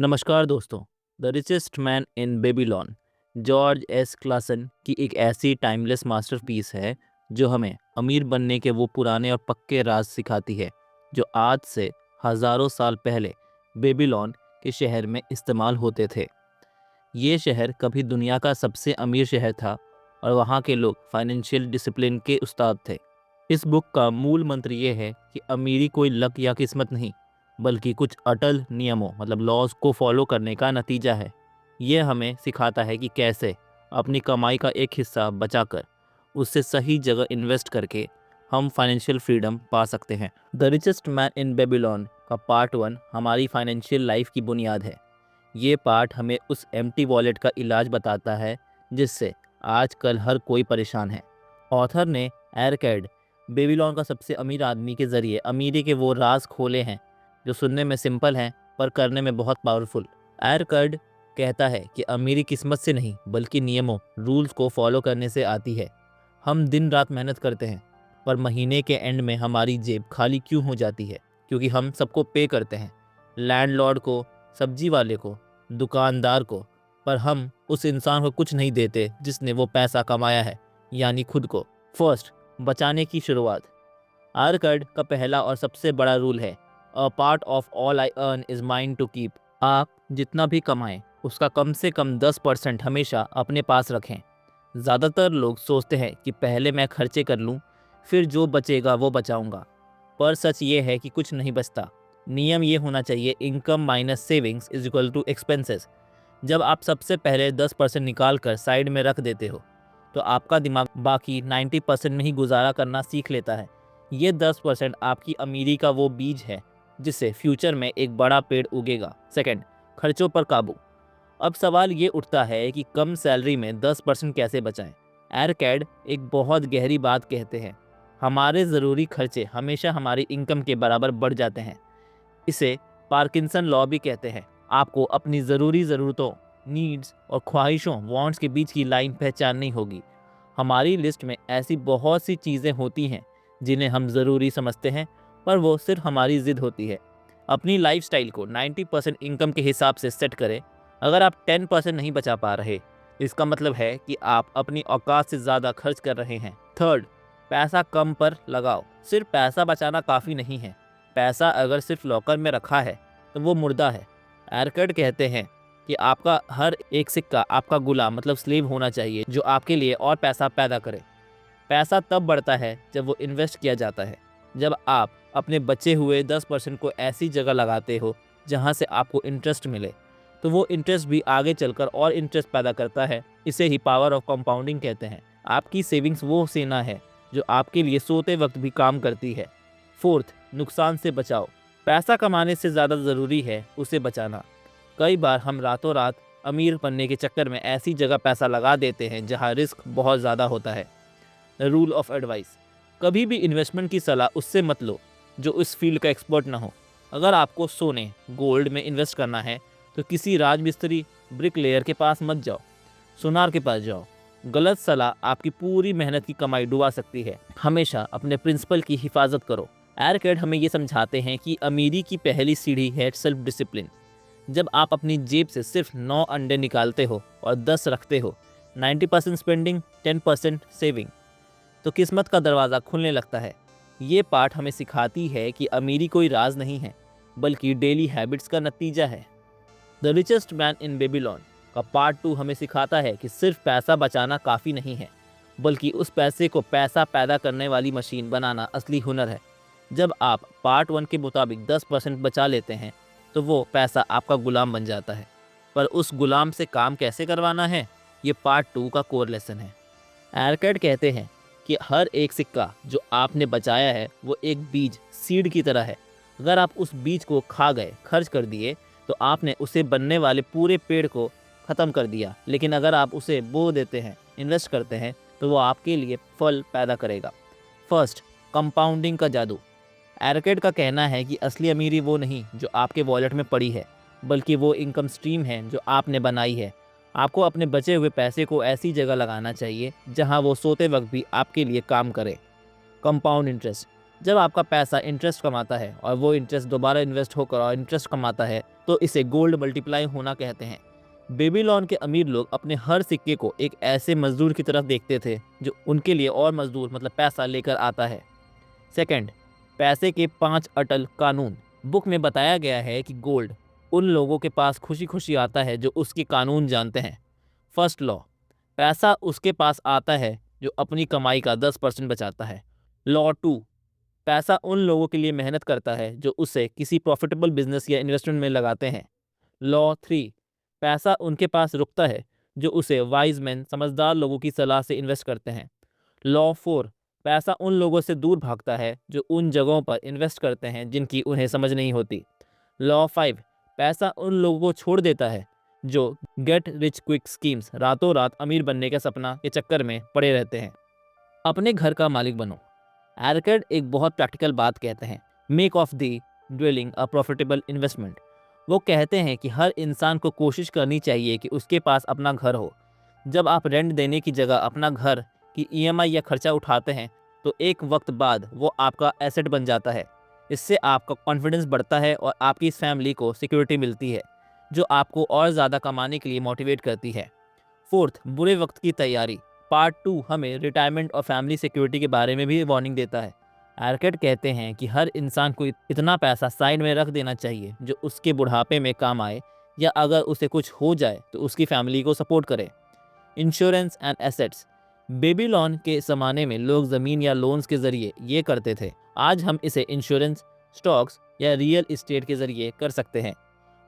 नमस्कार दोस्तों। The richest man in Babylon George S Klaasen की एक ऐसी टाइमलेस मास्टरपीस है जो हमें अमीर बनने के वो पुराने और पक्के राज सिखाती है जो आज से हज़ारों साल पहले बेबीलोन के शहर में इस्तेमाल होते थे। ये शहर कभी दुनिया का सबसे अमीर शहर था और वहाँ के लोग फाइनेंशियल डिसिप्लिन के उस्ताद थे। इस बुक का मूल मंत्र ये है कि अमीरी कोई लक या किस्मत नहीं, बल्कि कुछ अटल नियमों मतलब लॉज को फॉलो करने का नतीजा है। ये हमें सिखाता है कि कैसे अपनी कमाई का एक हिस्सा बचाकर उससे सही जगह इन्वेस्ट करके हम फाइनेंशियल फ्रीडम पा सकते हैं। The richest man in Babylon का पार्ट 1 हमारी फाइनेंशियल लाइफ की बुनियाद है। ये पार्ट हमें उस एम्प्टी वॉलेट का इलाज बताता है जिससे आजकल हर कोई परेशान है। ऑथर ने एरकैड बेबीलोन का सबसे अमीर आदमी के ज़रिए अमीरी के वो राज खोले हैं जो सुनने में सिंपल हैं पर करने में बहुत पावरफुल। एरकैड कहता है कि अमीरी किस्मत से नहीं बल्कि नियमों रूल्स को फॉलो करने से आती है। हम दिन रात मेहनत करते हैं पर महीने के एंड में हमारी जेब खाली क्यों हो जाती है? क्योंकि हम सबको पे करते हैं, लैंडलॉर्ड को, सब्जी वाले को, दुकानदार को, पर हम उस इंसान को कुछ नहीं देते जिसने वो पैसा कमाया है, यानी खुद को। फर्स्ट, बचाने की शुरुआत। आर्कड का पहला और सबसे बड़ा रूल है, a part of all I earn is mine to keep. आप जितना भी कमाएं उसका कम से कम 10% हमेशा अपने पास रखें। ज़्यादातर लोग सोचते हैं कि पहले मैं खर्चे कर लूँ, फिर जो बचेगा वो बचाऊंगा, पर सच ये है कि कुछ नहीं बचता। नियम ये होना चाहिए, income minus savings is equal to expenses. जब आप सबसे पहले 10% निकाल कर साइड में रख देते हो तो आपका दिमाग बाकी 90% में ही गुजारा करना सीख लेता है। ये 10% आपकी अमीरी का वो बीज है जिससे फ्यूचर में एक बड़ा पेड़ उगेगा। सेकंड, खर्चों पर काबू। अब सवाल ये उठता है कि कम सैलरी में 10% कैसे बचाएं। एरकैड एक बहुत गहरी बात कहते हैं, हमारे ज़रूरी खर्चे हमेशा हमारी इनकम के बराबर बढ़ जाते हैं। इसे पार्किंसन लॉ भी कहते हैं। आपको अपनी ज़रूरी ज़रूरतों, नीड्स और ख्वाहिशों, वांट्स के बीच की लाइन पहचाननी होगी। हमारी लिस्ट में ऐसी बहुत सी चीज़ें होती हैं जिन्हें हम ज़रूरी समझते हैं, पर वो सिर्फ हमारी ज़िद होती है। अपनी लाइफस्टाइल को 90% इनकम के हिसाब से सेट करें। अगर आप 10% नहीं बचा पा रहे, इसका मतलब है कि आप अपनी औकात से ज़्यादा खर्च कर रहे हैं। थर्ड, पैसा कम पर लगाओ। सिर्फ पैसा बचाना काफ़ी नहीं है। पैसा अगर सिर्फ लॉकर में रखा है तो वो मुर्दा है। एरकट कहते हैं कि आपका हर एक सिक्का आपका गुलाम मतलब स्लेव होना चाहिए जो आपके लिए और पैसा पैदा करे। पैसा तब बढ़ता है जब वो इन्वेस्ट किया जाता है। जब आप अपने बचे हुए 10% को ऐसी जगह लगाते हो जहाँ से आपको इंटरेस्ट मिले, तो वो इंटरेस्ट भी आगे चलकर और इंटरेस्ट पैदा करता है। इसे ही पावर ऑफ कंपाउंडिंग कहते हैं। आपकी सेविंग्स वो सेना है जो आपके लिए सोते वक्त भी काम करती है। फोर्थ, नुकसान से बचाओ। पैसा कमाने से ज़्यादा ज़रूरी है उसे बचाना। कई बार हम रातों रात अमीर बनने के चक्कर में ऐसी जगह पैसा लगा देते हैं जहां रिस्क बहुत ज़्यादा होता है। रूल ऑफ एडवाइस, कभी भी इन्वेस्टमेंट की सलाह उससे मत लो जो उस फील्ड का एक्सपर्ट ना हो। अगर आपको सोने, गोल्ड में इन्वेस्ट करना है तो किसी राजमिस्त्री, ब्रिक लेयर के पास मत जाओ, सुनार के पास जाओ। गलत सलाह आपकी पूरी मेहनत की कमाई डुबा सकती है। हमेशा अपने प्रिंसिपल की हिफाजत करो। एरकेड हमें ये समझाते हैं कि अमीरी की पहली सीढ़ी है सेल्फ डिसिप्लिन। जब आप अपनी जेब से सिर्फ 9 अंडे निकालते हो और 10 रखते हो, 90% स्पेंडिंग, 10% सेविंग, तो किस्मत का दरवाज़ा खुलने लगता है। ये पाठ हमें सिखाती है कि अमीरी कोई राज नहीं है बल्कि डेली हैबिट्स का नतीजा है। The richest man in Babylon का पार्ट 2 हमें सिखाता है कि सिर्फ पैसा बचाना काफ़ी नहीं है, बल्कि उस पैसे को पैसा पैदा करने वाली मशीन बनाना असली हुनर है। जब आप पार्ट 1 के मुताबिक 10% बचा लेते हैं तो वो पैसा आपका गुलाम बन जाता है। पर उस गुलाम से काम कैसे करवाना है, ये पार्ट 2 का कोर लेसन है। एरकेड कहते हैं कि हर एक सिक्का जो आपने बचाया है वो एक बीज, सीड की तरह है। अगर आप उस बीज को खा गए, खर्च कर दिए, तो आपने उसे बनने वाले पूरे पेड़ को ख़त्म कर दिया। लेकिन अगर आप उसे बो देते हैं, इन्वेस्ट करते हैं, तो वो आपके लिए फल पैदा करेगा। फर्स्ट, कंपाउंडिंग का जादू। एरकेड का कहना है कि असली अमीरी वो नहीं जो आपके वॉलेट में पड़ी है, बल्कि वो इनकम स्ट्रीम है जो आपने बनाई है। आपको अपने बचे हुए पैसे को ऐसी जगह लगाना चाहिए जहां वो सोते वक्त भी आपके लिए काम करे। कंपाउंड इंटरेस्ट, जब आपका पैसा इंटरेस्ट कमाता है और वो इंटरेस्ट दोबारा इन्वेस्ट होकर और इंटरेस्ट कमाता है, तो इसे गोल्ड मल्टीप्लाई होना कहते हैं। बेबीलोन के अमीर लोग अपने हर सिक्के को एक ऐसे मजदूर की तरफ देखते थे जो उनके लिए और मजदूर मतलब पैसा लेकर आता है। सेकंड, पैसे के 5 अटल कानून। बुक में बताया गया है कि गोल्ड उन लोगों के पास खुशी खुशी आता है जो उसके कानून जानते हैं। फर्स्ट लॉ, पैसा उसके पास आता है जो अपनी कमाई का 10% बचाता है। लॉ 2, पैसा उन लोगों के लिए मेहनत करता है जो उसे किसी प्रॉफिटेबल बिजनेस या इन्वेस्टमेंट में लगाते हैं। लॉ 3, पैसा उनके पास रुकता है जो उसे वाइज मैन समझदार लोगों की सलाह से इन्वेस्ट करते हैं। लॉ 4, पैसा उन लोगों से दूर भागता है जो उन जगहों पर इन्वेस्ट करते हैं जिनकी उन्हें समझ नहीं होती। लॉ 5, पैसा उन लोगों को छोड़ देता है जो गेट रिच क्विक स्कीम्स रातों रात अमीर बनने के सपना के चक्कर में पड़े रहते हैं। अपने घर का मालिक बनो। एरकेड एक बहुत प्रैक्टिकल बात कहते हैं, make of the dwelling a profitable investment. वो कहते हैं कि हर इंसान को कोशिश करनी चाहिए कि उसके पास अपना घर हो। जब आप रेंट देने की जगह अपना घर की ईएमआई या खर्चा उठाते हैं तो एक वक्त बाद वो आपका एसेट बन जाता है। इससे आपका कॉन्फिडेंस बढ़ता है और आपकी इस फैमिली को सिक्योरिटी मिलती है जो आपको और ज़्यादा कमाने के लिए मोटिवेट करती है। फोर्थ, बुरे वक्त की तैयारी। पार्ट 2 हमें रिटायरमेंट और फैमिली सिक्योरिटी के बारे में भी वार्निंग देता है। एरकेड कहते हैं कि हर इंसान को इतना पैसा साइड में रख देना चाहिए जो उसके बुढ़ापे में काम आए या अगर उसे कुछ हो जाए तो उसकी फैमिली को सपोर्ट करे। Insurance and assets. बेबीलोन के ज़माने में लोग ज़मीन या लोन्स के ज़रिए ये करते थे। आज हम इसे इंश्योरेंस, स्टॉक्स या रियल इस्टेट के ज़रिए कर सकते हैं।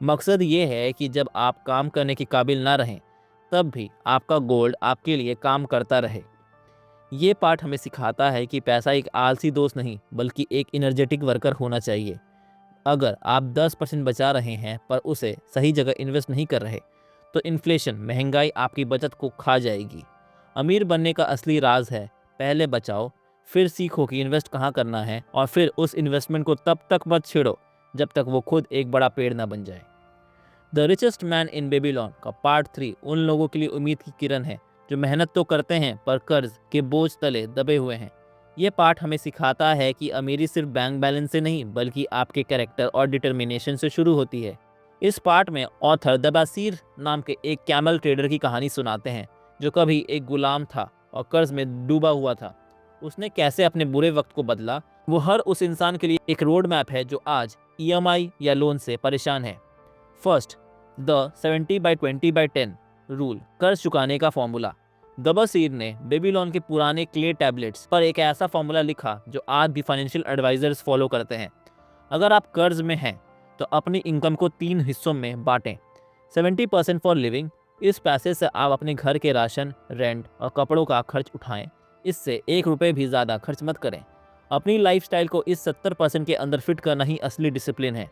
मकसद ये है कि जब आप काम करने के काबिल ना रहें तब भी आपका गोल्ड आपके लिए काम करता रहे। ये पाठ हमें सिखाता है कि पैसा एक आलसी दोस्त नहीं बल्कि एक एनर्जेटिक वर्कर होना चाहिए। अगर आप 10% बचा रहे हैं पर उसे सही जगह इन्वेस्ट नहीं कर रहे तो इन्फ्लेशन, महंगाई आपकी बचत को खा जाएगी। अमीर बनने का असली राज है पहले बचाओ, फिर सीखो कि इन्वेस्ट कहाँ करना है और फिर उस इन्वेस्टमेंट को तब तक मत छेड़ो जब तक वो खुद एक बड़ा पेड़ ना बन जाए। The richest man in Babylon का पार्ट 3 उन लोगों के लिए उम्मीद की किरण है जो मेहनत तो करते हैं पर कर्ज के बोझ तले दबे हुए हैं। ये पाठ हमें सिखाता है कि अमीरी सिर्फ बैंक बैलेंस से नहीं बल्कि आपके कैरेक्टर और डिटर्मिनेशन से शुरू होती है। इस पार्ट में ऑथर दबासीर नाम के एक कैमल ट्रेडर की कहानी सुनाते हैं जो कभी एक गुलाम था और कर्ज में डूबा हुआ था। उसने कैसे अपने बुरे वक्त को बदला। वो हर उस इंसान के लिए एक रोड मैप है जो आज ईएमआई या लोन से परेशान है। फर्स्ट, द 70/20/10 रूल, कर्ज चुकाने का फॉर्मूला। दबासीर ने बेबीलोन के पुराने क्ले टैबलेट्स पर एक ऐसा फॉर्मूला लिखा जो आज भी फाइनेंशियल एडवाइजर्स फॉलो करते हैं। अगर आप कर्ज में हैं तो अपनी इनकम को 3 हिस्सों में बांटें। 70% फॉर लिविंग, इस पैसे से आप अपने घर के राशन, रेंट और कपड़ों का खर्च उठाएं। इससे 1 रुपये भी ज़्यादा खर्च मत करें। अपनी लाइफस्टाइल को इस 70% के अंदर फिट करना ही असली डिसिप्लिन है।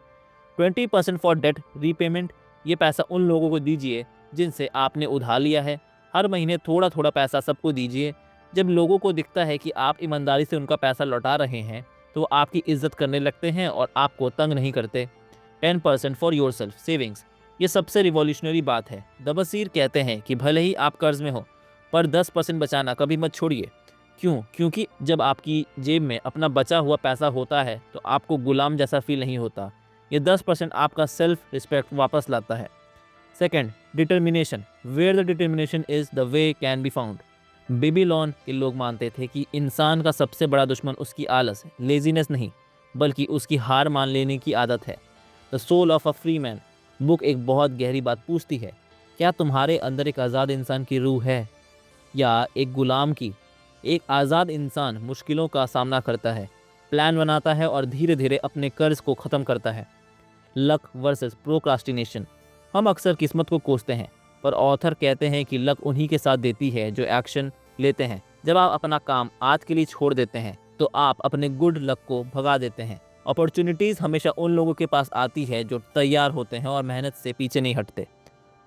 20% फॉर डेट रीपेमेंट, ये पैसा उन लोगों को दीजिए जिनसे आपने उधार लिया है। हर महीने थोड़ा थोड़ा पैसा सबको दीजिए। जब लोगों को दिखता है कि आप ईमानदारी से उनका पैसा लौटा रहे हैं तो वो आपकी इज्जत करने लगते हैं और आपको तंग नहीं करते। 10% फॉर योर सेल्फ सेविंग्स, ये सबसे रिवॉल्यूशनरी बात है। दबसीर कहते हैं कि भले ही आप कर्ज में हो पर 10% बचाना कभी मत छोड़िए। क्यों? क्योंकि जब आपकी जेब में अपना बचा हुआ पैसा होता है तो आपको गुलाम जैसा फील नहीं होता। ये 10% आपका सेल्फ रिस्पेक्ट वापस लाता है। Second, determination, where the determination is the way can be found. Babylon के लोग मानते थे कि इंसान का सबसे बड़ा दुश्मन उसकी आलस है, लेजीनेस नहीं बल्कि उसकी हार मान लेने की आदत है। The soul of a free man book एक बहुत गहरी बात पूछती है, क्या तुम्हारे अंदर एक आज़ाद इंसान की रूह है या एक गुलाम की? एक आज़ाद इंसान मुश्किलों का सामना करता है, प्लान बनाता है और धीरे धीरे अपने कर्ज को ख़त्म करता है। लक वर्सेस प्रोक्रास्टिनेशन, हम अक्सर किस्मत को कोसते हैं पर ऑथर कहते हैं कि लक उन्हीं के साथ देती है जो एक्शन लेते हैं। जब आप अपना काम आज के लिए छोड़ देते हैं तो आप अपने गुड लक को भगा देते हैं। अपॉर्चुनिटीज़ हमेशा उन लोगों के पास आती है जो तैयार होते हैं और मेहनत से पीछे नहीं हटते।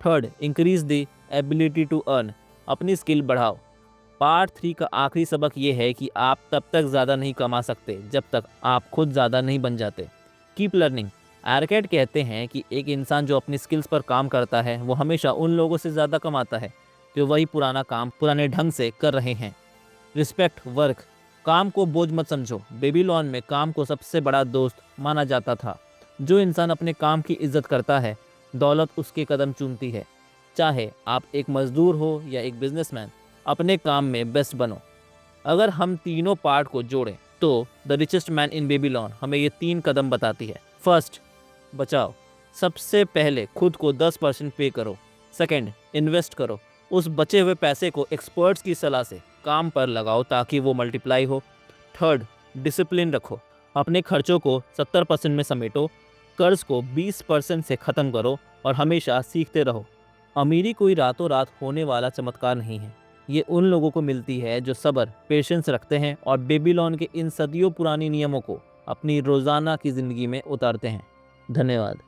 Third, increase the ability to earn, अपनी स्किल बढ़ाओ। पार्ट 3 का आखिरी सबक ये है कि आप तब तक ज़्यादा नहीं कमा सकते जब तक आप खुद ज़्यादा नहीं बन जाते। कीप लर्निंग, एरकेड कहते हैं कि एक इंसान जो अपनी स्किल्स पर काम करता है वो हमेशा उन लोगों से ज़्यादा कमाता है जो वही पुराना काम पुराने ढंग से कर रहे हैं। रिस्पेक्ट वर्क, काम को बोझ मत समझो। बेबीलोन में काम को सबसे बड़ा दोस्त माना जाता था। जो इंसान अपने काम की इज्जत करता है, दौलत उसके कदम चूमती है। चाहे आप एक मजदूर हो या एक बिजनेसमैन, अपने काम में बेस्ट बनो। अगर हम तीनों पार्ट को जोड़ें तो the richest man in Babylon हमें ये 3 कदम बताती है। फर्स्ट, बचाओ। सबसे पहले खुद को 10% पे करो। सेकंड, इन्वेस्ट करो। उस बचे हुए पैसे को एक्सपर्ट्स की सलाह से काम पर लगाओ ताकि वो मल्टीप्लाई हो। थर्ड, डिसिप्लिन रखो। अपने खर्चों को 70% में समेटो, कर्ज को 20% से ख़त्म करो और हमेशा सीखते रहो। अमीरी कोई रातों रात होने वाला चमत्कार नहीं है। ये उन लोगों को मिलती है जो सब्र, पेशेंस रखते हैं और बेबीलोन के इन सदियों पुरानी नियमों को अपनी रोज़ाना की ज़िंदगी में उतारते हैं। धन्यवाद।